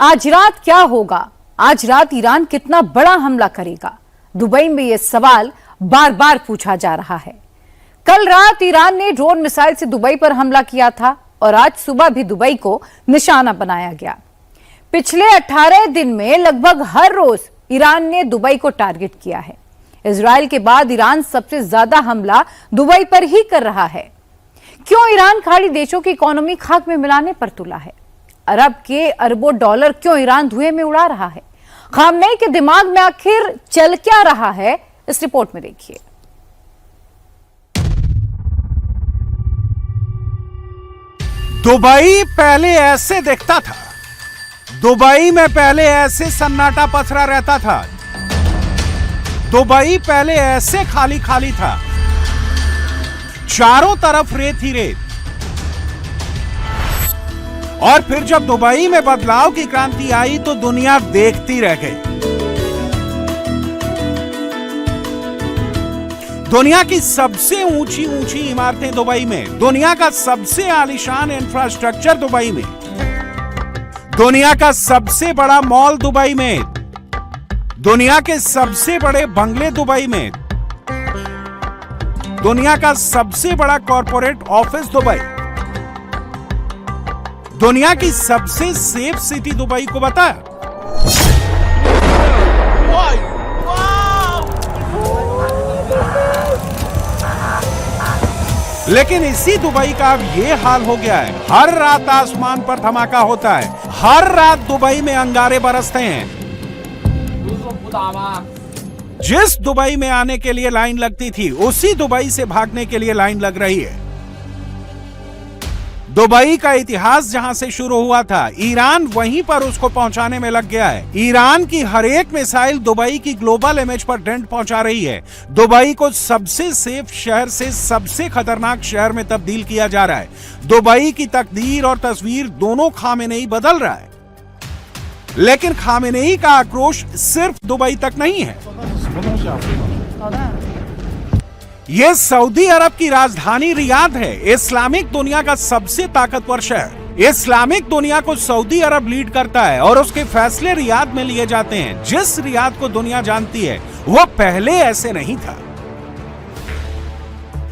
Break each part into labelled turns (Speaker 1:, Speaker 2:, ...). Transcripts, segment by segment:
Speaker 1: आज रात क्या होगा? आज रात ईरान कितना बड़ा हमला करेगा? दुबई में यह सवाल बार बार पूछा जा रहा है। कल रात ईरान ने ड्रोन मिसाइल से दुबई पर हमला किया था और आज सुबह भी दुबई को निशाना बनाया गया। पिछले 18 दिन में लगभग हर रोज ईरान ने दुबई को टारगेट किया है। इजराइल के बाद ईरान सबसे ज्यादा हमला दुबई पर ही कर रहा है। क्यों ईरान खाड़ी देशों की इकोनॉमी खाक में मिलाने पर तुला है? अरब के अरबों डॉलर क्यों ईरान धुएं में उड़ा रहा है? खामनेई के दिमाग में आखिर चल क्या रहा है? इस रिपोर्ट में देखिए।
Speaker 2: दुबई पहले ऐसे दिखता था। दुबई में पहले ऐसे सन्नाटा पसरा रहता था। दुबई पहले ऐसे खाली खाली था, चारों तरफ रेत ही रेत। और फिर जब दुबई में बदलाव की क्रांति आई तो दुनिया देखती रह गई। दुनिया की सबसे ऊंची ऊंची इमारतें दुबई में, दुनिया का सबसे आलीशान इंफ्रास्ट्रक्चर दुबई में, दुनिया का सबसे बड़ा मॉल दुबई में, दुनिया के सबसे बड़े बंगले दुबई में, दुनिया का सबसे बड़ा कॉरपोरेट ऑफिस दुबई, दुनिया की सबसे सेफ सिटी दुबई को बताया। लेकिन इसी दुबई का अब ये हाल हो गया है। हर रात आसमान पर धमाका होता है, हर रात दुबई में अंगारे बरसते हैं। जिस दुबई में आने के लिए लाइन लगती थी, उसी दुबई से भागने के लिए लाइन लग रही है। दुबई का इतिहास जहां से शुरू हुआ था, ईरान वहीं पर उसको पहुंचाने में लग गया है। ईरान की हर एक मिसाइल दुबई की ग्लोबल इमेज पर डेंट पहुंचा रही है। दुबई को सबसे सेफ शहर से सबसे खतरनाक शहर में तब्दील किया जा रहा है। दुबई की तकदीर और तस्वीर दोनों खामेनेई बदल रहा है। लेकिन खामेनेई का आक्रोश सिर्फ दुबई तक नहीं है। यह सऊदी अरब की राजधानी रियाद है, इस्लामिक दुनिया का सबसे ताकतवर शहर। इस्लामिक दुनिया को सऊदी अरब लीड करता है और उसके फैसले रियाद में लिए जाते हैं। जिस रियाद को दुनिया जानती है, वो पहले ऐसे नहीं था।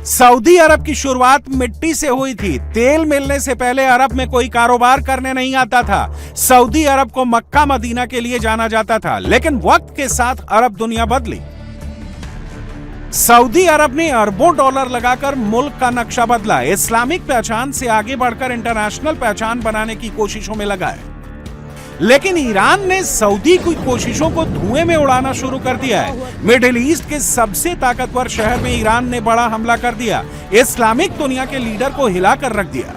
Speaker 2: सऊदी अरब की शुरुआत मिट्टी से हुई थी। तेल मिलने से पहले अरब में कोई कारोबार करने नहीं आता था। सऊदी अरब को मक्का मदीना के लिए जाना जाता था। लेकिन वक्त के साथ अरब दुनिया बदली। सऊदी अरब ने अरबों डॉलर लगाकर मुल्क का नक्शा बदला। इस्लामिक पहचान से आगे बढ़कर इंटरनेशनल पहचान बनाने की कोशिशों में लगा है। लेकिन ईरान ने सऊदी की कोशिशों को धुएं में उड़ाना शुरू कर दिया है। मिडिल ईस्ट के सबसे ताकतवर शहर में ईरान ने बड़ा हमला कर दिया। इस्लामिक दुनिया के लीडर को हिलाकर रख दिया।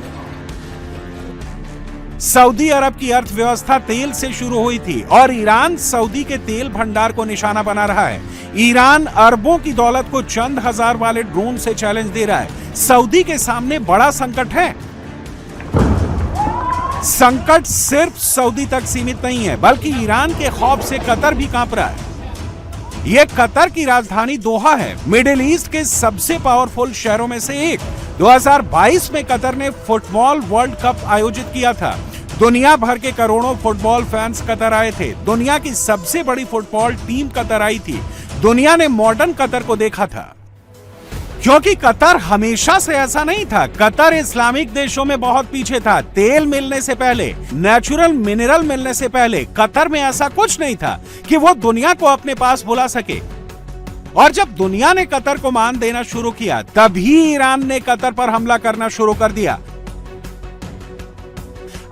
Speaker 2: सऊदी अरब की अर्थव्यवस्था तेल से शुरू हुई थी और ईरान सऊदी के तेल भंडार को निशाना बना रहा है। ईरान अरबों की दौलत को चंद हजार वाले ड्रोन से चैलेंज दे रहा है। सऊदी के सामने बड़ा संकट है। संकट सिर्फ सऊदी तक सीमित नहीं है, बल्कि ईरान के खौफ से कतर भी कांप रहा है। यह कतर की राजधानी दोहा है, मिडिल ईस्ट के सबसे पावरफुल शहरों में से एक। 2022 में कतर ने फुटबॉल वर्ल्ड कप आयोजित किया था। दुनिया भर के करोड़ों फुटबॉल फैंस कतर आए थे। दुनिया की सबसे बड़ी फुटबॉल टीम कतर आई थी। दुनिया ने मॉडर्न कतर को देखा था, क्योंकि कतर हमेशा से ऐसा नहीं था। कतर इस्लामिक देशों में बहुत पीछे था। तेल मिलने से पहले, नेचुरल मिनरल मिलने से पहले कतर में ऐसा कुछ नहीं था कि वो दुनिया को अपने पास बुला सके। और जब दुनिया ने कतर को मान देना शुरू किया, तभी ईरान ने कतर पर हमला करना शुरू कर दिया।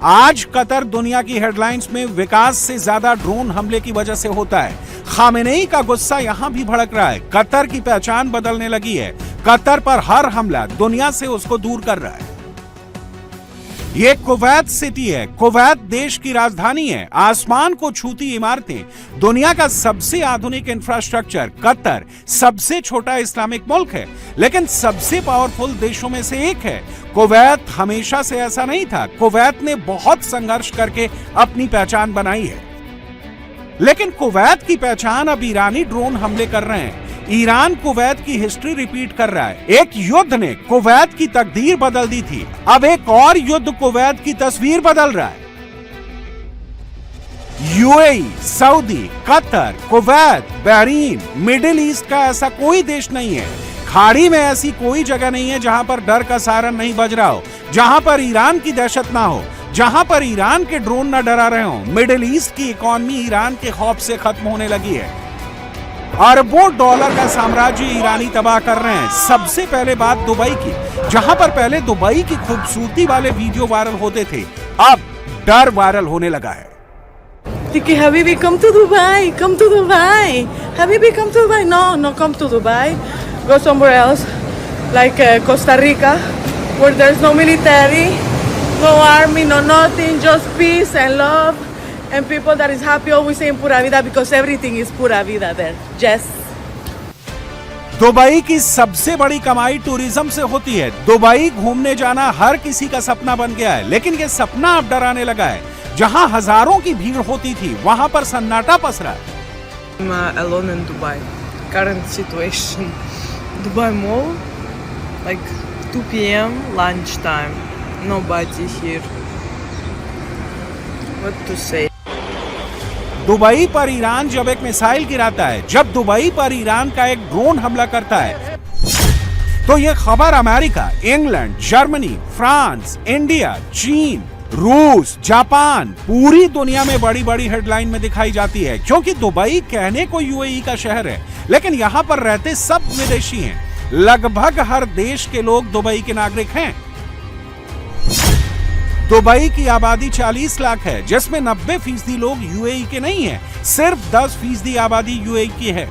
Speaker 2: आज कतर दुनिया की हेडलाइंस में विकास से ज्यादा ड्रोन हमले की वजह से होता है। खामेनेई का गुस्सा यहां भी भड़क रहा है। कतर की पहचान बदलने लगी है। कतर पर हर हमला दुनिया से उसको दूर कर रहा है। ये कुवैत सिटी है। कुवैत देश की राजधानी है। आसमान को छूती इमारतें, दुनिया का सबसे आधुनिक इंफ्रास्ट्रक्चर। कतर सबसे छोटा इस्लामिक मुल्क है, लेकिन सबसे पावरफुल देशों में से एक है। कुवैत हमेशा से ऐसा नहीं था। कुवैत ने बहुत संघर्ष करके अपनी पहचान बनाई है। लेकिन कुवैत की पहचान अब ईरानी ड्रोन हमले कर रहे हैं। ईरान कुवैत की हिस्ट्री रिपीट कर रहा है। एक युद्ध ने कुवैत की तकदीर बदल दी थी, अब एक और युद्ध कुवैत की तस्वीर बदल रहा है। UAE, Saudi, Qatar, Kuwait, Bahrain, middle east का ऐसा कोई देश नहीं है, खाड़ी में ऐसी कोई जगह नहीं है जहां पर डर का सायरन नहीं बज रहा हो, जहां पर ईरान की दहशत ना हो, जहां पर ईरान के ड्रोन ना डरा रहे हो। मिडिल ईस्ट की इकोनॉमी ईरान के खौफ से खत्म होने लगी है। अरबों डॉलर का साम्राज्य ईरानी तबाह कर रहे हैं। सबसे पहले बात दुबई की, जहां पर पहले दुबई की खूबसूरती वाले वीडियो वायरल होते थे, अब डर वायरल होने लगा है।
Speaker 3: Tiki Habibi, come to Dubai, come to Dubai. Habibi, come to Dubai. No, come to Dubai. Go somewhere else, like Costa Rica, where there's no military, no army, no nothing, just peace and love, and people that is happy always saying pura vida because everything is pura vida there. Yes.
Speaker 2: Dubai की सबसे बड़ी कमाई tourism से होती है। Dubai घूमने जाना हर किसी का सपना बन गया है, लेकिन ये सपना अब डराने लगा है। जहां हजारों की भीड़ होती थी, वहां पर सन्नाटा पसरा है।
Speaker 3: I'm alone in Dubai. Current situation. Dubai Mall, like 2 p.m. lunchtime. Nobody here. What to say?
Speaker 2: Dubai पर ईरान जब एक मिसाइल गिराता है, जब दुबई पर ईरान का एक ड्रोन हमला करता है, तो यह खबर America, England, Germany, France, India, चीन, रूस, जापान, पूरी दुनिया में बड़ी बड़ी हेडलाइन में दिखाई जाती है, क्योंकि दुबई कहने को यूएई का शहर है, लेकिन यहाँ पर रहते सब विदेशी हैं। लगभग हर देश के लोग दुबई के नागरिक हैं। दुबई की आबादी 40 लाख है, जिसमें 90% लोग यूएई के नहीं हैं, सिर्फ 10% आबादी यूएई की है।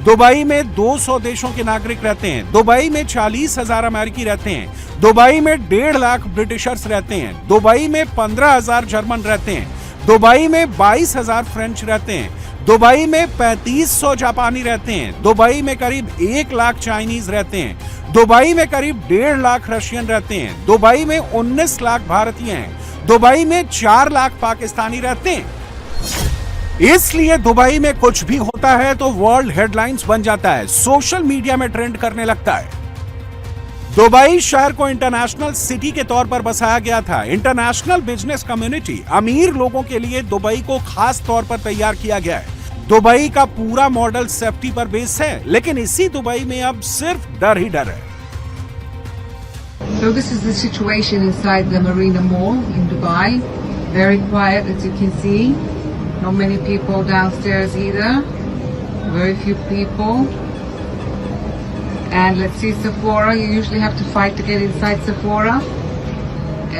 Speaker 2: दुबई में 200 देशों के नागरिक रहते हैं। दुबई में 40,000 अमेरिकी रहते हैं। दुबई में 1.5 लाख ब्रिटिशर्स रहते हैं। दुबई में 15,000 जर्मन रहते हैं। दुबई में 22,000 फ्रेंच रहते हैं। दुबई में 3500 जापानी रहते हैं। दुबई में करीब 1 लाख चाइनीज रहते हैं। दुबई में करीब 1.5 लाख रशियन रहते हैं। दुबई में 19 लाख भारतीय हैं। दुबई में 4 लाख पाकिस्तानी रहते हैं। इसलिए दुबई में कुछ भी होता है तो वर्ल्ड हेडलाइंस बन जाता है, सोशल मीडिया में ट्रेंड करने लगता है। दुबई शहर को इंटरनेशनल सिटी के तौर पर बसाया गया था। इंटरनेशनल बिजनेस कम्युनिटी, अमीर लोगों के लिए दुबई को खास तौर पर तैयार किया गया है। दुबई का पूरा मॉडल सेफ्टी पर बेस है, लेकिन इसी दुबई में अब सिर्फ डर ही डर है।
Speaker 4: So this is the situation inside the Marina Mall in Dubai. Very quiet, as you can see. Not many people downstairs either. Very few people. And let's see Sephora. You usually have to fight to get inside Sephora.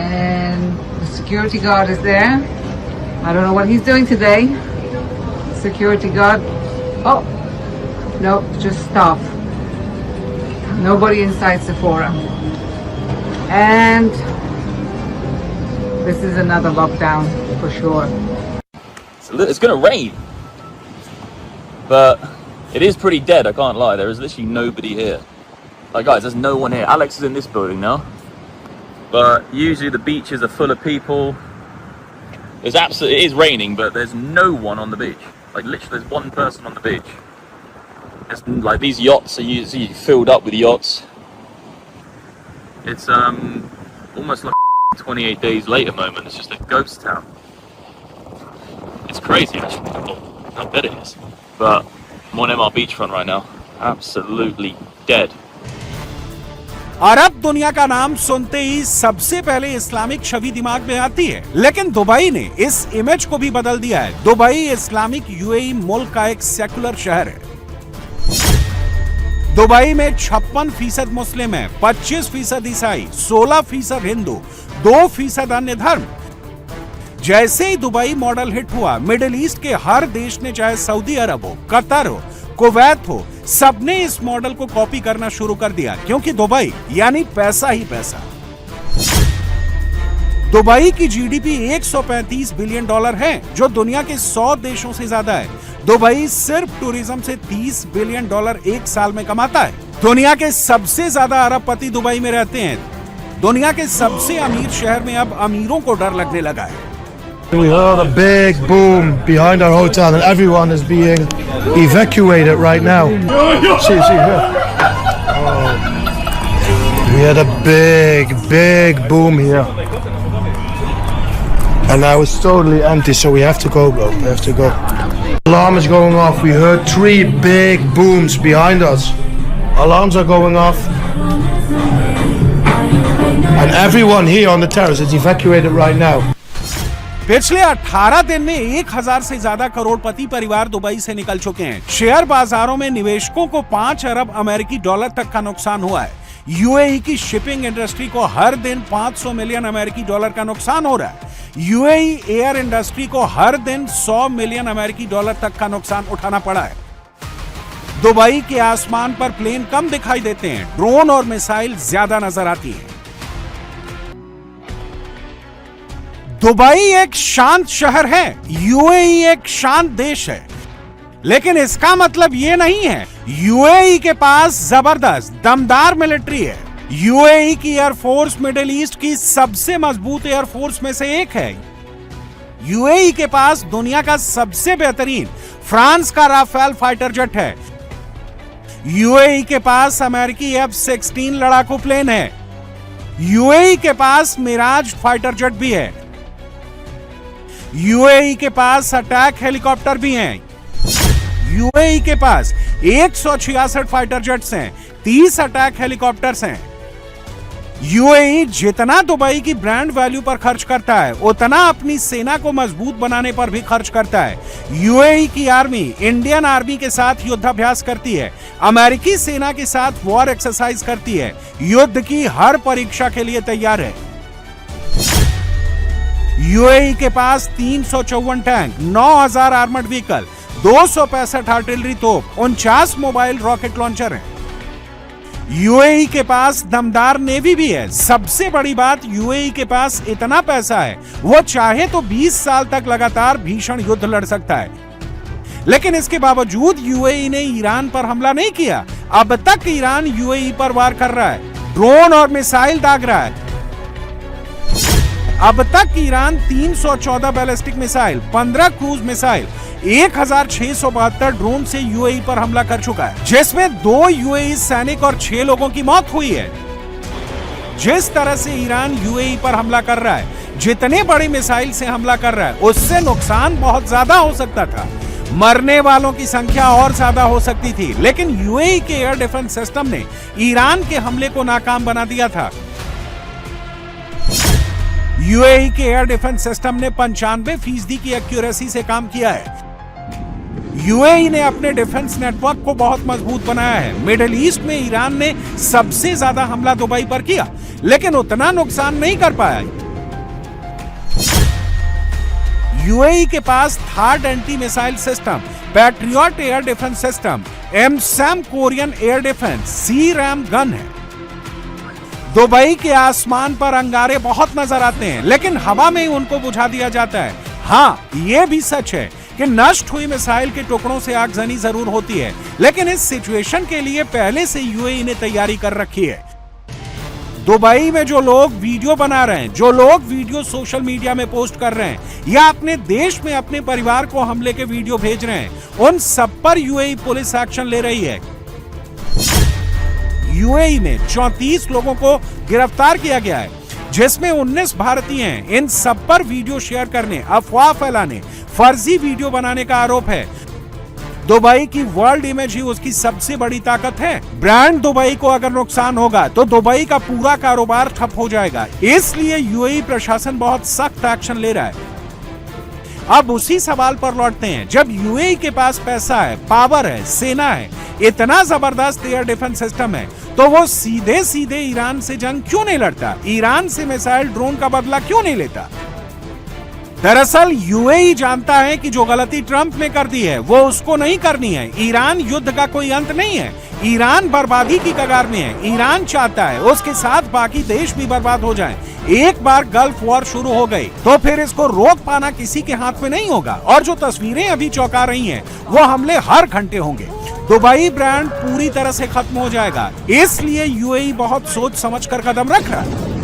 Speaker 4: And the security guard is there. I don't know what he's doing today. Security guard. Oh, no, just stop. Nobody inside Sephora. And this is another lockdown for sure.
Speaker 5: It's going to rain, but it is pretty dead, I can't lie. There is literally nobody here. Like, guys, there's no one here. Alex is in this building now, but usually the beaches are full of people. It is raining, but there's no one on the beach. Like, literally there's one person on the beach. It's like these yachts are usually filled up with yachts. It's almost like 28 days later moment. It's just a ghost town. It's crazy actually how dead it is. But I'm on MR beachfront right now. Absolutely dead.
Speaker 2: अरब दुनिया का नाम सुनते ही सबसे पहले Islamic छवि दिमाग में आती है, लेकिन दुबई ने इस इमेज को भी बदल दिया है। दुबई इस्लामिक यूएई मुल्क का एक सेकुलर शहर है। दुबई में 56% मुस्लिम है, 25% ईसाई, 16% हिंदू, 2% अन्य धर्म। जैसे ही दुबई मॉडल हिट हुआ, मिडिल ईस्ट के हर देश ने, चाहे सऊदी अरब हो, कतर हो, कुवैत हो, सबने इस मॉडल को कॉपी करना शुरू कर दिया, क्योंकि दुबई यानी पैसा ही पैसा। दुबई की जीडीपी 135 बिलियन डॉलर है, जो दुनिया के 100 देशों से ज्यादा है। दुबई सिर्फ टूरिज्म से 30 बिलियन डॉलर एक साल में कमाता है। दुनिया के सबसे ज्यादा अरबपति दुबई में रहते हैं। दुनिया के सबसे अमीर शहर में अब अमीरों को डर लगने लगा है।
Speaker 6: We heard a big boom behind our hotel and everyone is being evacuated right now. See here. Oh. We had a big boom here. And now it's totally empty, so we have to go, bro. We have to go. Alarm is going off. We heard 3 big booms behind us. Alarms are going off. And everyone here on the terrace is evacuated right now.
Speaker 2: पिछले 18 दिन में 1000 से ज्यादा करोड़पति परिवार Dubai से निकल चुके हैं। शेयर बाजारों में निवेशकों को 5 अरब अमेरिकी डॉलर तक का नुकसान हुआ है। यूएई की शिपिंग इंडस्ट्री को हर दिन 500 मिलियन अमेरिकी डॉलर का नुकसान हो रहा है। यूएई एयर इंडस्ट्री को हर दिन 100 मिलियन अमेरिकी डॉलर तक का नुकसान उठाना पड़ा है। दुबई के आसमान पर प्लेन कम दिखाई देते हैं, ड्रोन और मिसाइल ज्यादा नजर आती है। दुबई एक शांत शहर है, यूएई एक शांत देश है, लेकिन इसका मतलब यह नहीं है यूएई के पास जबरदस्त दमदार मिलिट्री है। यूएई की एयरफोर्स मिडिल ईस्ट की सबसे मजबूत एयरफोर्स में से एक है। यूएई के पास दुनिया का सबसे बेहतरीन फ्रांस का राफेल फाइटर जेट है। यूएई के पास अमेरिकी F-16 लड़ाकू प्लेन है। यूएई के पास मिराज फाइटर जेट भी है। यूएई के पास अटैक हेलीकॉप्टर भी हैं। यूएई के पास 166 फाइटर जेट्स हैं, 30 अटैक हेलीकॉप्टर्स हैं। यूएई जितना दुबई की ब्रांड वैल्यू पर खर्च करता है, उतना अपनी सेना को मजबूत बनाने पर भी खर्च करता है। यूएई की आर्मी इंडियन आर्मी के साथ युद्धाभ्यास करती है, अमेरिकी सेना के साथ वॉर एक्सरसाइज करती है, युद्ध की हर परीक्षा के लिए तैयार है। यूएई के पास 354 टैंक, 9000 आर्मर्ड व्हीकल, 265 आर्टिलरी तोप, 49 मोबाइल रॉकेट लॉन्चर हैं। यूएई के पास दमदार नेवी भी है। सबसे बड़ी बात, यूएई के पास इतना पैसा है, वो चाहे तो 20 साल तक लगातार भीषण युद्ध लड़ सकता है। लेकिन इसके बावजूद यूएई ने ईरान पर हमला नहीं किया। अब तक ईरान यूएई पर वार कर रहा है, ड्रोन और मिसाइल दाग रहा है। अब तक Iran 314 ballistic missile, 15 cruise missile, 1672 drone से यूएई पर हमला कर चुका है, जिसमें 2 यूएई सैनिक और 6 लोगों की मौत हुई है। जिस तरह से ईरान यूएई पर हमला कर रहा है, जितने बड़ी मिसाइल से हमला कर रहा है, उससे नुकसान बहुत ज्यादा हो सकता था। मरने वालों की संख्या और ज्यादा हो सकती थी, लेकिन यूएई के एयर डिफेंस सिस्टम ने ईरान के हमले को नाकाम बना दिया था। यूएई के एयर डिफेंस सिस्टम ने 95% की एक्यूरेसी से काम किया है। यूएई ने अपने डिफेंस नेटवर्क को बहुत मजबूत बनाया है। मिडिल ईस्ट में ईरान ने सबसे ज्यादा हमला दुबई पर किया, लेकिन उतना नुकसान नहीं कर पाया। यूएई के पास third anti missile system, Patriot air defence system, MSAM Korean air defence, C RAM gun है। दुबई के आसमान पर अंगारे बहुत नजर आते हैं, लेकिन हवा में उनको बुझा दिया जाता है। हाँ, यह भी सच है कि नष्ट हुई मिसाइल के टुकड़ों से आगजनी जरूर होती है, लेकिन इस सिचुएशन के लिए पहले से यूएई ने तैयारी कर रखी है। दुबई में जो लोग वीडियो बना रहे हैं, जो लोग वीडियो सोशल मीडिया में पोस्ट कर रहे हैं, या अपने देश में अपने परिवार को हमले के वीडियो भेज रहे हैं, उन सब पर यूएई पुलिस एक्शन ले रही है। यूएई में 34 लोगों को गिरफ्तार किया गया है, जिसमें 19 भारतीय हैं। इन सब पर वीडियो शेयर करने, अफवाह फैलाने, फर्जी वीडियो बनाने का आरोप है। दुबई की वर्ल्ड इमेज ही उसकी सबसे बड़ी ताकत है। ब्रांड दुबई को अगर नुकसान होगा तो दुबई का पूरा कारोबार ठप हो जाएगा। इसलिए यूएई प्रशासन बहुत सख्त एक्शन ले रहा है। अब उसी सवाल पर लौटते हैं, जब यूएई के पास पैसा है, पावर है, सेना है, इतना जबरदस्त एयर डिफेंस सिस्टम है, तो वो सीधे सीधे ईरान से जंग क्यों नहीं लड़ता? ईरान से मिसाइल ड्रोन का बदला क्यों नहीं लेता? दरअसल यूएई जानता है कि जो गलती ट्रंप ने कर दी है, वो उसको नहीं करनी है। ईरान युद्ध का कोई अंत नहीं है। ईरान बर्बादी की कगार में है। ईरान चाहता है उसके साथ बाकी देश भी बर्बाद हो जाएं। एक बार गल्फ वॉर शुरू हो गई तो फिर इसको रोक पाना किसी के हाथ में नहीं होगा। और जो तस्वीरें अभी चौंका रही हैं, वो हमले हर घंटे होंगे। दुबई ब्रांड पूरी तरह से खत्म हो जाएगा। इसलिए यूएई बहुत सोच समझ कर कदम रख रहा है।